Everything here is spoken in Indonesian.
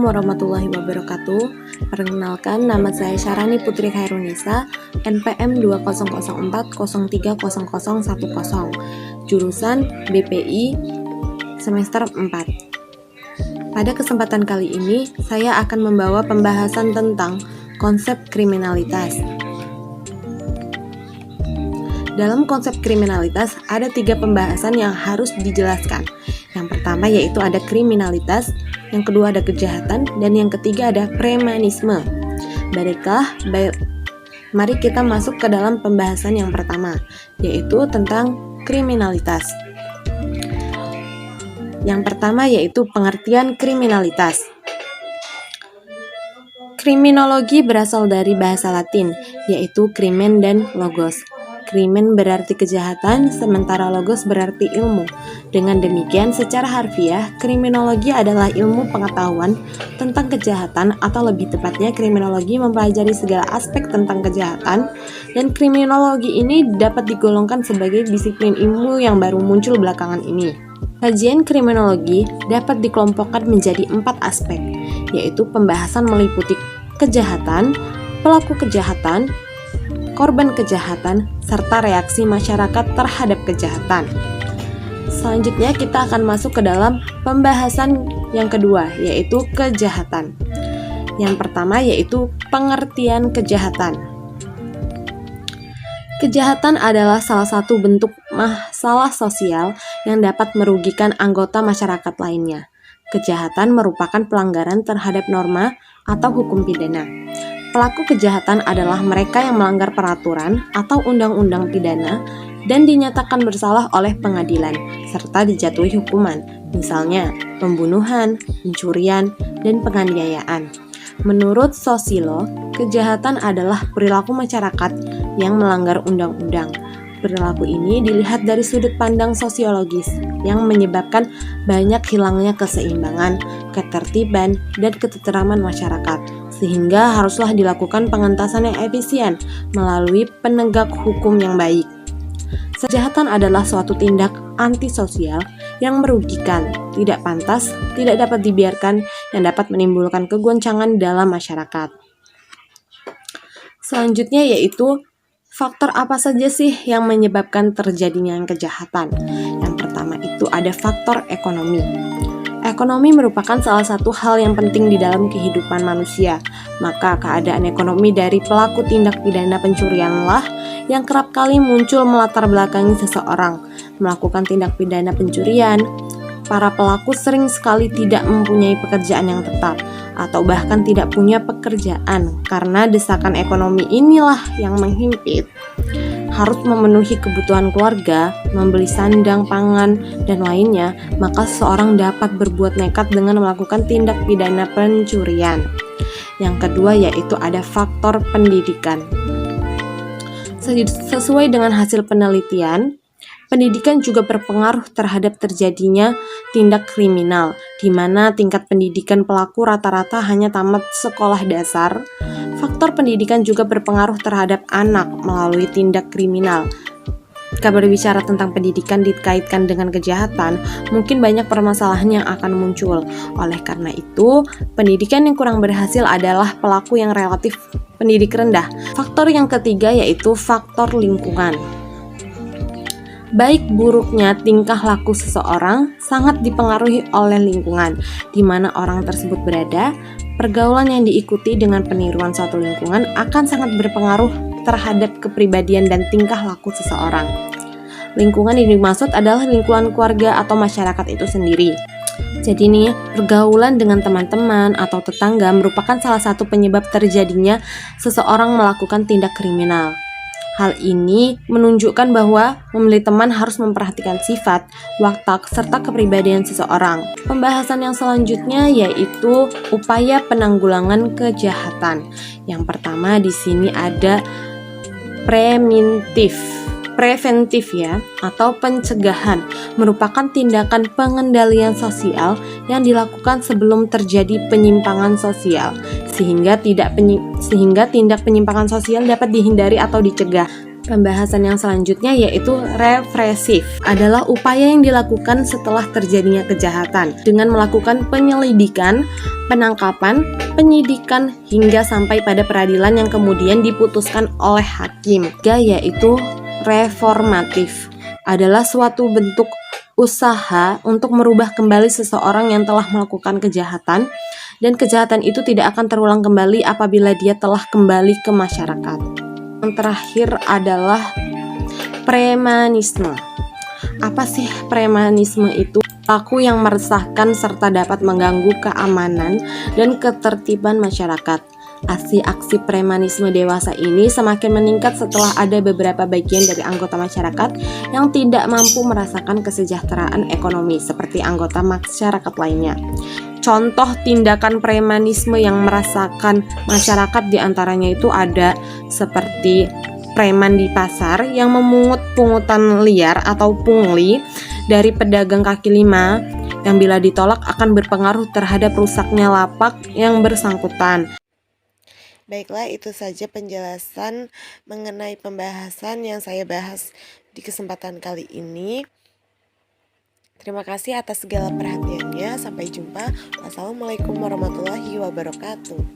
warahmatullahi wabarakatuh. Perkenalkan, nama saya Syarani Putri Khairunisa, NPM 2004030010, jurusan BPI semester 4. Pada kesempatan kali ini, saya akan membawa pembahasan tentang konsep kriminalitas. Dalam konsep kriminalitas, ada 3 pembahasan yang harus dijelaskan. Yang pertama yaitu ada kriminalitas, yang kedua ada kejahatan, dan yang ketiga ada premanisme. Mari kita masuk ke dalam pembahasan yang pertama, yaitu tentang kriminalitas. Yang pertama yaitu pengertian kriminalitas. Kriminologi berasal dari bahasa Latin, yaitu crimen dan logos. Krimen berarti kejahatan, sementara logos berarti ilmu. Dengan demikian, secara harfiah, kriminologi adalah ilmu pengetahuan tentang kejahatan, atau lebih tepatnya, kriminologi mempelajari segala aspek tentang kejahatan, dan kriminologi ini dapat digolongkan sebagai disiplin ilmu yang baru muncul belakangan ini. Kajian kriminologi dapat dikelompokkan menjadi 4 aspek, yaitu pembahasan meliputi kejahatan, pelaku kejahatan, korban kejahatan, serta reaksi masyarakat terhadap kejahatan. Selanjutnya kita akan masuk ke dalam pembahasan yang kedua, yaitu kejahatan. Yang pertama yaitu pengertian kejahatan. Kejahatan adalah salah satu bentuk masalah sosial yang dapat merugikan anggota masyarakat lainnya. Kejahatan merupakan pelanggaran terhadap norma atau hukum pidana. Pelaku kejahatan adalah mereka yang melanggar peraturan atau undang-undang pidana dan dinyatakan bersalah oleh pengadilan, serta dijatuhi hukuman, misalnya pembunuhan, pencurian, dan penganiayaan. Menurut Sosilo, kejahatan adalah perilaku masyarakat yang melanggar undang-undang. Perilaku ini dilihat dari sudut pandang sosiologis yang menyebabkan banyak hilangnya keseimbangan, ketertiban, dan ketenteraman masyarakat, sehingga haruslah dilakukan pengentasan yang efisien melalui penegak hukum yang baik. Kejahatan adalah suatu tindak antisosial yang merugikan, tidak pantas, tidak dapat dibiarkan, yang dapat menimbulkan kegoncangan dalam masyarakat. Selanjutnya yaitu faktor apa saja sih yang menyebabkan terjadinya kejahatan? Yang pertama itu ada faktor ekonomi. Ekonomi merupakan salah satu hal yang penting di dalam kehidupan manusia. Maka keadaan ekonomi dari pelaku tindak pidana pencurianlah yang kerap kali muncul melatar belakangi seseorang melakukan tindak pidana pencurian. Para pelaku sering sekali tidak mempunyai pekerjaan yang tetap atau bahkan tidak punya pekerjaan karena desakan ekonomi inilah yang menghimpit. Harus memenuhi kebutuhan keluarga, membeli sandang, pangan, dan lainnya, maka seseorang dapat berbuat nekat dengan melakukan tindak pidana pencurian. Yang kedua yaitu ada faktor pendidikan. Sesuai dengan hasil penelitian, pendidikan juga berpengaruh terhadap terjadinya tindak kriminal, di mana tingkat pendidikan pelaku rata-rata hanya tamat sekolah dasar. Faktor pendidikan juga berpengaruh terhadap anak melalui tindak kriminal. Jika berbicara tentang pendidikan dikaitkan dengan kejahatan, mungkin banyak permasalahan yang akan muncul. Oleh karena itu, pendidikan yang kurang berhasil adalah pelaku yang relatif pendidik rendah. Faktor yang ketiga yaitu faktor lingkungan. Baik buruknya tingkah laku seseorang sangat dipengaruhi oleh lingkungan di mana orang tersebut berada. Pergaulan yang diikuti dengan peniruan suatu lingkungan akan sangat berpengaruh terhadap kepribadian dan tingkah laku seseorang. Lingkungan yang dimaksud adalah lingkungan keluarga atau masyarakat itu sendiri. Jadi nih, pergaulan dengan teman-teman atau tetangga merupakan salah satu penyebab terjadinya seseorang melakukan tindak kriminal. Hal ini menunjukkan bahwa memilih teman harus memperhatikan sifat, watak, serta kepribadian seseorang. Pembahasan yang selanjutnya yaitu upaya penanggulangan kejahatan. Yang pertama di sini ada preventif ya, atau pencegahan, merupakan tindakan pengendalian sosial yang dilakukan sebelum terjadi penyimpangan sosial, sehingga tindak penyimpangan sosial dapat dihindari atau dicegah. Pembahasan yang selanjutnya yaitu represif, adalah upaya yang dilakukan setelah terjadinya kejahatan dengan melakukan penyelidikan, penangkapan, penyidikan hingga sampai pada peradilan yang kemudian diputuskan oleh hakim. Yaitu reformatif, adalah suatu bentuk usaha untuk merubah kembali seseorang yang telah melakukan kejahatan, dan kejahatan itu tidak akan terulang kembali apabila dia telah kembali ke masyarakat. Yang terakhir adalah premanisme. Apa sih premanisme itu? Perilaku yang meresahkan serta dapat mengganggu keamanan dan ketertiban masyarakat. Aksi-aksi premanisme dewasa ini semakin meningkat setelah ada beberapa bagian dari anggota masyarakat yang tidak mampu merasakan kesejahteraan ekonomi seperti anggota masyarakat lainnya. Contoh tindakan premanisme yang merasakan masyarakat diantaranya itu ada seperti preman di pasar yang memungut pungutan liar atau pungli dari pedagang kaki lima yang bila ditolak akan berpengaruh terhadap rusaknya lapak yang bersangkutan. Baiklah, itu saja penjelasan mengenai pembahasan yang saya bahas di kesempatan kali ini. Terima kasih atas segala perhatiannya. Sampai jumpa. Wassalamualaikum warahmatullahi wabarakatuh.